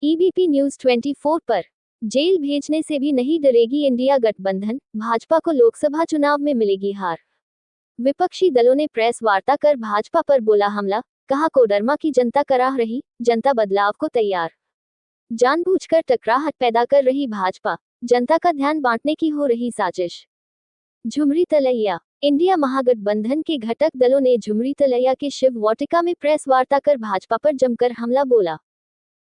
EBP news 24 पर jail भेजने से भी नहीं डरेगी इंडिया गठबंधन, भाजपा को लोकसभा चुनाव में मिलेगी हार। विपक्षी दलों ने प्रेस वार्ता कर भाजपा पर बोला हमला, कहा कोडरमा की जनता कराह रही, जनता बदलाव को तैयार। जानबूझकर टकराहट पैदा कर रही भाजपा, जनता का ध्यान बांटने की हो रही साजिश। झुमरी तलैया। इंडिया महागठबंधन के घटक दलों ने झुमरी तलैया के शिव वाटिका में प्रेस वार्ता कर भाजपा पर जमकर हमला बोला।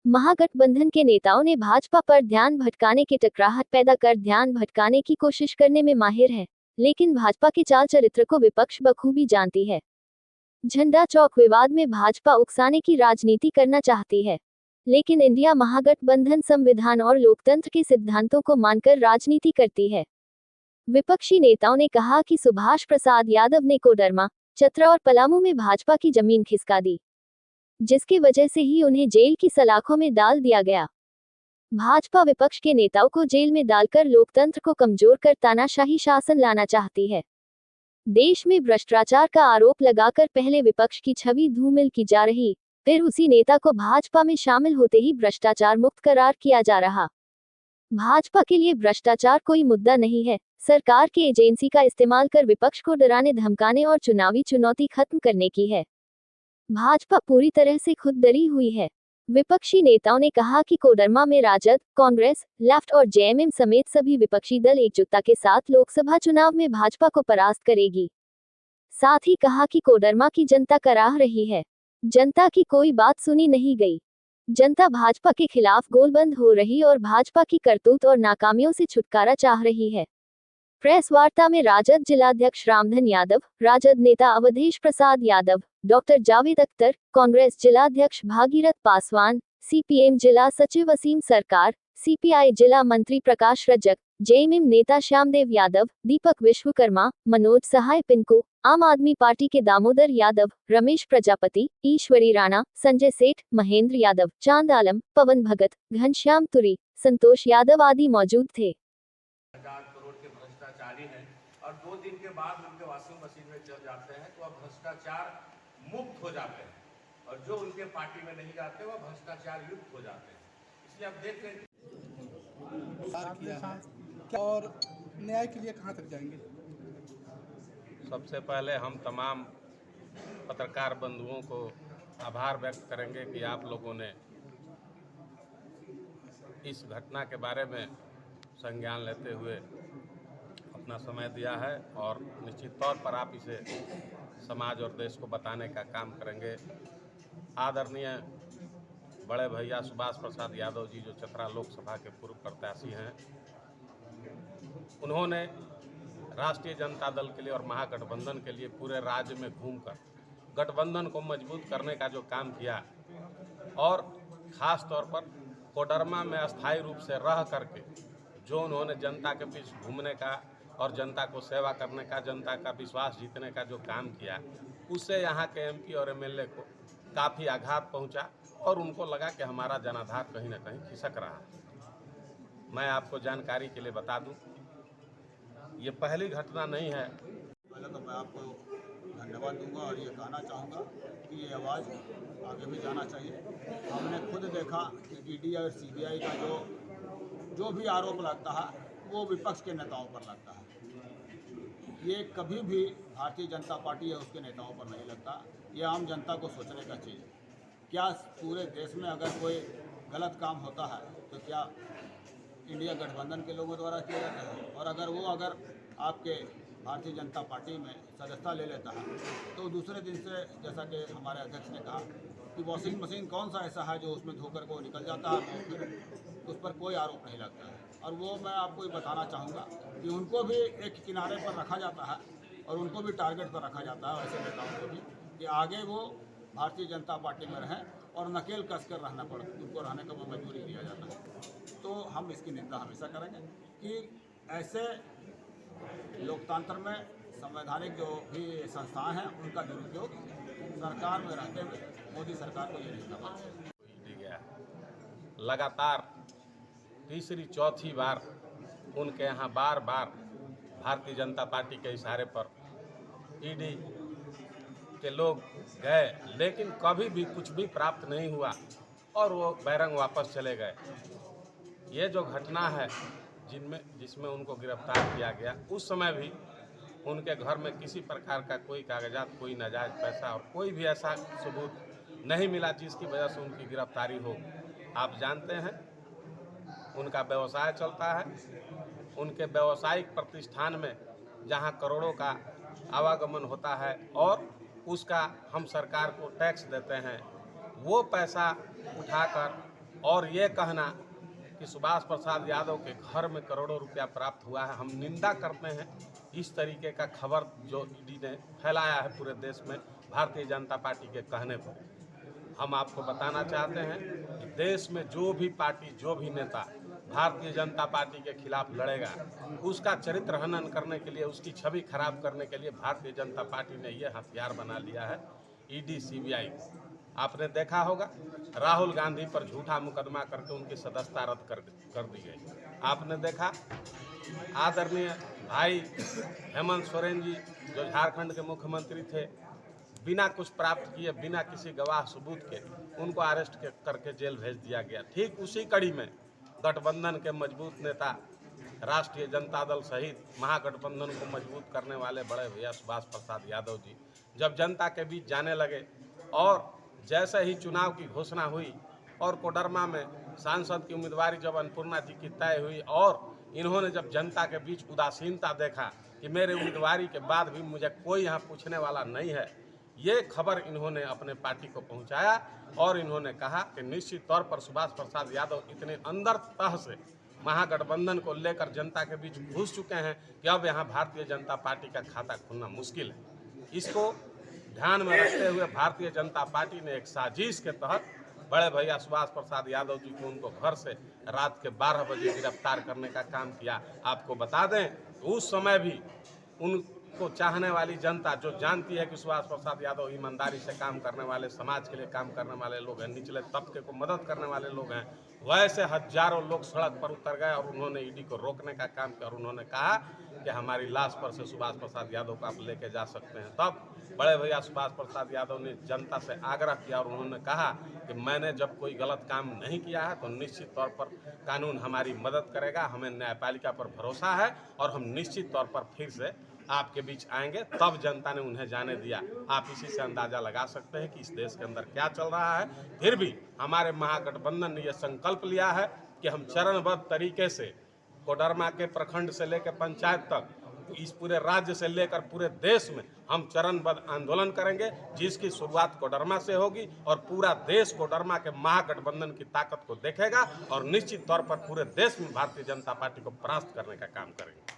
महागठबंधन के नेताओं ने भाजपा पर ध्यान भटकाने के टकराहट पैदा कर ध्यान भटकाने की कोशिश करने में माहिर है, लेकिन भाजपा के चाल चरित्र को विपक्ष बखूबी जानती है। झंडा चौक विवाद में भाजपा उकसाने की राजनीति करना चाहती है, लेकिन इंडिया महागठबंधन संविधान और लोकतंत्र के सिद्धांतों को मानकर राजनीति करती है। विपक्षी नेताओं ने कहा कि सुभाष प्रसाद यादव ने कोडरमा, चतरा और पलामू में भाजपा की जमीन खिसका दी, जिसकी वजह से ही उन्हें जेल की सलाखों में डाल दिया गया। भाजपा विपक्ष के नेताओं को जेल में डालकर लोकतंत्र को कमजोर कर तानाशाही शासन लाना चाहती है। देश में भ्रष्टाचार का आरोप लगाकर पहले विपक्ष की छवि धूमिल की जा रही, फिर उसी नेता को भाजपा में शामिल होते ही भ्रष्टाचार मुक्त करार किया जा रहा। भाजपा के लिए भ्रष्टाचार कोई मुद्दा नहीं है, सरकार की एजेंसी का इस्तेमाल कर विपक्ष को डराने धमकाने और चुनावी चुनौती खत्म करने की है। भाजपा पूरी तरह से खुद डरी हुई है। विपक्षी नेताओं ने कहा कि कोडरमा में राजद, कांग्रेस, लेफ्ट और जेएमएम समेत सभी विपक्षी दल एकजुटता के साथ लोकसभा चुनाव में भाजपा को परास्त करेगी। साथ ही कहा कि कोडरमा की जनता कराह रही है, जनता की कोई बात सुनी नहीं गई। जनता भाजपा के खिलाफ गोलबंद हो रही और भाजपा की करतूत और नाकामियों से छुटकारा चाह रही है। प्रेस वार्ता में राजद जिलाध्यक्ष रामधन यादव, राजद नेता अवधेश प्रसाद यादव, डॉक्टर जावेद अख्तर, कांग्रेस जिलाध्यक्ष भागीरथ पासवान, सीपीएम जिला सचिव वसीम सरकार, सीपीआई जिला मंत्री प्रकाश रजक, जेएमएम नेता श्यामदेव यादव, दीपक विश्वकर्मा, मनोज सहाय पिंकू, आम आदमी पार्टी के दामोदर यादव, रमेश प्रजापति, ईश्वरी राणा, संजय सेठ, महेंद्र यादव, चांद आलम, पवन भगत, घनश्याम तुरी, संतोष यादव आदि मौजूद थे। भ्रष्टाचारी हैं और 2 दिन के बाद उनके वॉशिंग मशीन में चल जाते हैं तो अब भ्रष्टाचार मुक्त हो जाते हैं, और जो उनके पार्टी में नहीं जाते वह भ्रष्टाचार युक्त हो जाते हैं। इसलिए अब देख रहे हैं और न्याय के लिए कहां तक जाएंगे। सबसे पहले हम तमाम पत्रकार बंधुओं को आभार व्यक्त करेंगे कि आप लोगों ने इस घटना के बारे में संज्ञान लेते हुए अपना समय दिया है, और निश्चित तौर पर आप इसे समाज और देश को बताने का काम करेंगे। आदरणीय बड़े भैया सुभाष प्रसाद यादव जी, जो चतरा लोकसभा के पूर्व प्रत्याशी हैं, उन्होंने राष्ट्रीय जनता दल के लिए और महागठबंधन के लिए पूरे राज्य में घूमकर गठबंधन को मजबूत करने का जो काम किया, और ख़ास तौर पर कोडरमा में अस्थायी रूप से रह करके जो उन्होंने जनता के बीच घूमने का और जनता को सेवा करने का, जनता का विश्वास जीतने का जो काम किया, उससे यहाँ के एमपी और एमएलए को काफ़ी आघात पहुँचा और उनको लगा कि हमारा जनाधार कहीं ना कहीं खिसक रहा। मैं आपको जानकारी के लिए बता दूं, ये पहली घटना नहीं है। पहले तो मैं आपको धन्यवाद दूंगा और ये कहना चाहूँगा कि ये आवाज़ आगे भी जाना चाहिए। हमने खुद देखा कि ईडी और सीबीआई का जो भी आरोप लगता है वो विपक्ष के नेताओं पर लगता है। ये कभी भी भारतीय जनता पार्टी या उसके नेताओं पर नहीं लगता। ये आम जनता को सोचने का चीज़ है। क्या पूरे देश में अगर कोई गलत काम होता है तो क्या इंडिया गठबंधन के लोगों द्वारा किया जाता है, और अगर आपके भारतीय जनता पार्टी में सदस्यता ले लेता है तो दूसरे दिन से, जैसा कि हमारे अध्यक्ष ने कहा कि वॉशिंग मशीन कौन सा ऐसा है जो उसमें धोकर को निकल जाता है, तो फिर उस पर कोई आरोप नहीं लगता है। और वो मैं आपको ये बताना चाहूँगा कि उनको भी एक किनारे पर रखा जाता है और उनको भी टारगेट पर रखा जाता है, ऐसे नेताओं को भी, कि आगे वो भारतीय जनता पार्टी में रहें और नकेल कस कर रहना पड़ता, उनको रहने का वो मजबूरी दिया जाता है। तो हम इसकी निंदा हमेशा करेंगे कि ऐसे लोकतंत्र में संवैधानिक जो भी संस्थाएं हैं उनका दुरुपयोग सरकार में रहते हुए मोदी सरकार को ये नहीं करना चाहिए। लगातार तीसरी चौथी बार उनके यहाँ बार बार भारतीय जनता पार्टी के इशारे पर ईडी के लोग गए, लेकिन कभी भी कुछ भी प्राप्त नहीं हुआ और वो बैरंग वापस चले गए। ये जो घटना है जिसमें उनको गिरफ्तार किया गया, उस समय भी उनके घर में किसी प्रकार का कोई कागजात, कोई नाजायज पैसा और कोई भी ऐसा सबूत नहीं मिला जिसकी वजह से उनकी गिरफ्तारी हो। आप जानते हैं उनका व्यवसाय चलता है, उनके व्यावसायिक प्रतिष्ठान में जहां करोड़ों का आवागमन होता है और उसका हम सरकार को टैक्स देते हैं, वो पैसा उठाकर और ये कहना कि सुभाष प्रसाद यादव के घर में करोड़ों रुपया प्राप्त हुआ है, हम निंदा करते हैं इस तरीके का खबर जो ईडी ने फैलाया है पूरे देश में भारतीय जनता पार्टी के कहने पर। हम आपको बताना चाहते हैं कि देश में जो भी पार्टी, जो भी नेता भारतीय जनता पार्टी के खिलाफ लड़ेगा, उसका चरित्र हनन करने के लिए, उसकी छवि खराब करने के लिए भारतीय जनता पार्टी ने ये हथियार बना लिया है, ईडी सीबीआई। आपने देखा होगा राहुल गांधी पर झूठा मुकदमा करके उनकी सदस्यता रद्द कर दी गई। आपने देखा आदरणीय भाई हेमंत सोरेन जी जो झारखंड के मुख्यमंत्री थे, बिना कुछ प्राप्त किए, बिना किसी गवाह सबूत के उनको अरेस्ट करके जेल भेज दिया गया। ठीक उसी कड़ी में गठबंधन के मजबूत नेता, राष्ट्रीय जनता दल सहित महागठबंधन को मजबूत करने वाले बड़े भैया सुभाष प्रसाद यादव जी जब जनता के बीच जाने लगे और जैसे ही चुनाव की घोषणा हुई और कोडरमा में सांसद की उम्मीदवारी जब अन्नपूर्णा जी की तय हुई और इन्होंने जब जनता के बीच उदासीनता देखा कि मेरे उम्मीदवारी के बाद भी मुझे कोई यहाँ पूछने वाला नहीं है, ये खबर इन्होंने अपने पार्टी को पहुंचाया और इन्होंने कहा कि निश्चित तौर पर सुभाष प्रसाद यादव इतने अंदर तह से महागठबंधन को लेकर जनता के बीच घुस चुके हैं कि अब यहाँ भारतीय जनता पार्टी का खाता खुलना मुश्किल है। इसको ध्यान में रखते हुए भारतीय जनता पार्टी ने एक साजिश के तहत बड़े भैया सुभाष प्रसाद यादव जी को उनको घर से रात के 12 बजे गिरफ्तार करने का काम किया। आपको बता दें तो उस समय भी उनको चाहने वाली जनता जो जानती है कि सुभाष प्रसाद यादव ईमानदारी से काम करने वाले, समाज के लिए काम करने वाले लोग हैं, निचले तबके को मदद करने वाले लोग हैं, वैसे हजारों लोग सड़क पर उतर गए और उन्होंने ईडी को रोकने का काम किया और उन्होंने कहा कि हमारी लाश पर से सुभाष प्रसाद यादव को आप लेके जा सकते हैं। तब बड़े भैया सुभाष प्रसाद यादव ने जनता से आग्रह किया और उन्होंने कहा कि मैंने जब कोई गलत काम नहीं किया है तो निश्चित तौर पर कानून हमारी मदद करेगा, हमें न्यायपालिका पर भरोसा है और हम निश्चित तौर पर फिर से आपके बीच आएंगे। तब जनता ने उन्हें जाने दिया। आप इसी से अंदाजा लगा सकते हैं कि इस देश के अंदर क्या चल रहा है। फिर भी हमारे महागठबंधन ने यह संकल्प लिया है कि हम चरणबद्ध तरीके से कोडरमा के प्रखंड से लेकर पंचायत तक, इस पूरे राज्य से लेकर पूरे देश में हम चरणबद्ध आंदोलन करेंगे, जिसकी शुरुआत कोडरमा से होगी और पूरा देश कोडरमा के महागठबंधन की ताकत को देखेगा और निश्चित तौर पर पूरे देश में भारतीय जनता पार्टी को परास्त करने का काम करेंगे।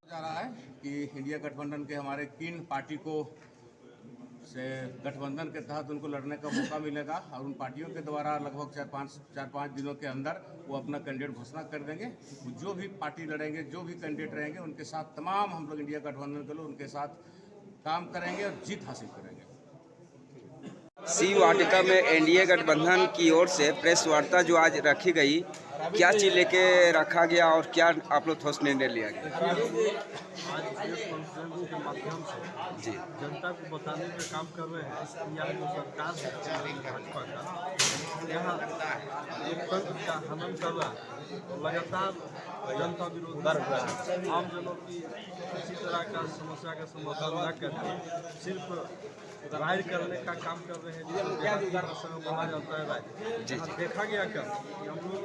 जा रहा है कि इंडिया गठबंधन के हमारे 3 पार्टी को से गठबंधन के तहत उनको लड़ने का मौका मिलेगा और उन पार्टियों के द्वारा लगभग 4-5 दिनों के अंदर वो अपना कैंडिडेट घोषणा कर देंगे। जो भी पार्टी लड़ेंगे, जो भी कैंडिडेट रहेंगे, उनके साथ तमाम हम लोग इंडिया गठबंधन के लोग उनके साथ काम करेंगे और जीत हासिल करेंगे। सी वाटिका में एनडीए गठबंधन की ओर से प्रेस वार्ता जो आज रखी गई, क्या चीज लेके रखा गया और क्या आप लोग ठोस निर्णय लिया गया? आज प्रेस कॉन्फ्रेंस के माध्यम से जी जनता को बताने का काम कर रहे हैं कि यहाँ जो सरकार है भाजपा का, यहाँ लोकतंत्र का हनन कर रहा है, लगातार जनता विरोधी आम जनों की किसी तरह का समस्या का समाधान न करके सिर्फ राय करने का काम कर रहे हैं, जिसको कहा जाता है राय। जहाँ देखा गया कि हम लोग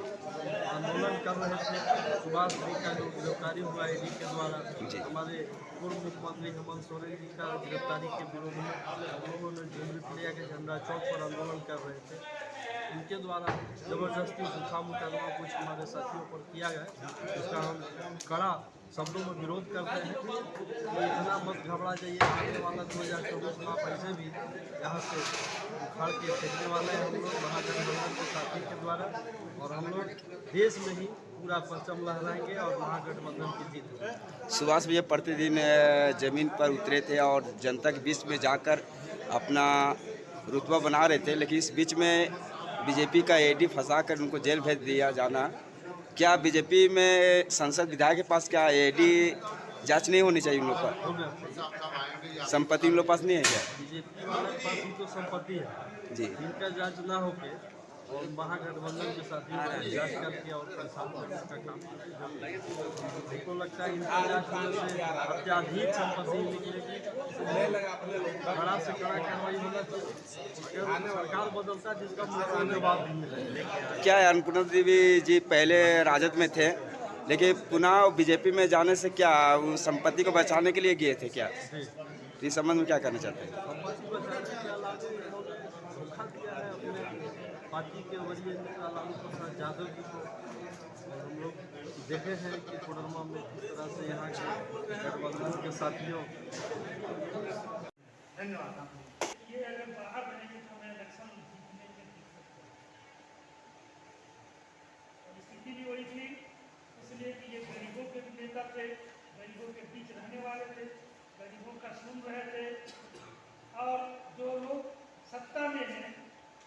आंदोलन कर रहे थे, सुभाष जी का जो गिरफ्तारी हुआ ईडी के द्वारा, हमारे पूर्व मुख्यमंत्री हेमंत सोरेन जी का गिरफ्तारी के विरोध में हम लोगों ने झुमरीपलिया के झंडा चौक पर आंदोलन कर रहे थे। उनके द्वारा जबरदस्ती सूखा मुकदमा कुछ हमारे साथियों पर किया गया, उसका हम कड़ा शब्दों में विरोध करते हैं कि इतना मत घबरा जाइए, आने वाला 2024 में आप ऐसे भी यहाँ से उखाड़ के फेंकने वाले हैं हम लोग महागठबंधन के साथी के द्वारा, और हम लोग देश में ही पूरा परचम लहराएंगे और महागठबंधन की जीत होगी। सुभाष भैया प्रतिदिन जमीन पर उतरे थे और जनता के बीच में जाकर अपना रुतबा बना रहे थे, लेकिन इस बीच में बीजेपी का एडी फंसा कर उनको जेल भेज दिया जाना, क्या बीजेपी में संसद विधायक के पास क्या एडी जांच नहीं होनी चाहिए उन लोग पर? होना चाहिए। संपत्ति उन लोग पास नहीं है क्या? बीजेपी वाले के पास ही तो संपत्ति है, जी। इनका जांच ना होके और महागठबंधन के साथ ही जांच करके और परेशान करने का काम हमको लगता है इनका जांच होने से अत्याधिक संपत्ति निकलेगी। कड़ा से कड़ा कार्रवाई होना चाहिए। सरकार बदलता है जिसका मुझको जवाब भी मिलेगा। क्या है, अन्नपूर्णा देवी जी पहले राजद में थे, लेकिन पुनः बीजेपी में जाने से क्या वो संपत्ति को बचाने के लिए गए थे क्या? जी, तो इस संबंध में क्या करना चाहते हैं? संपत्ति बचाने के अलावा इन्होंने धोखा दिया है अपने पार्टी के वरीय नेता लालू प्रसाद यादव जी को। और हम लोग देखे हैं कि कोडरमा में किस तरह से यहाँ के गठबंधन के साथियों ये अगर बाहर रहेंगे तो हमें इलेक्शन जीतने में दिक्कत है। और स्थिति भी वही थी, इसलिए कि ये गरीबों के नेता थे, गरीबों के बीच रहने वाले थे, गरीबों का सुन रहे थे। और जो लोग सत्ता में हैं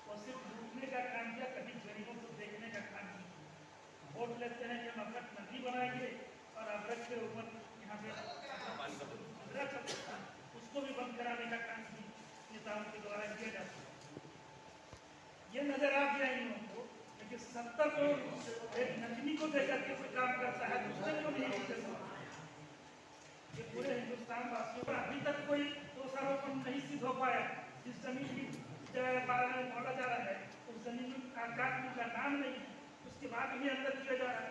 वो सिर्फ लूटने का काम किया, कभी गरीबों को देखने का काम नहीं किया। वोट लेते हैं कि हम अभ्रक नदी बनाएंगे और अभ्रक के ऊपर यहाँ पे उसको भी बंद कराने का काम भी नेताओं के द्वारा किया जाता है। ये नजर आ गया इन लोगों को, लेकिन सत्ता को एक नजमी को देकर के कोई काम करता है, दूसरे को नहीं कर सकता। ये पूरे हिंदुस्तान वासियों का अभी तक कोई दोषारोपण नहीं सिद्ध हो पाया। जिस जमीन की बारे में बोला जा रहा है उस जमीन का का नाम नहीं है, उसके बाद भी अंदर किया जा रहा है।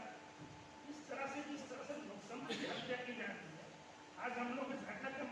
इस तरह से लोकतंत्र की हत्या की जा रही है। आज हम लोग घटना का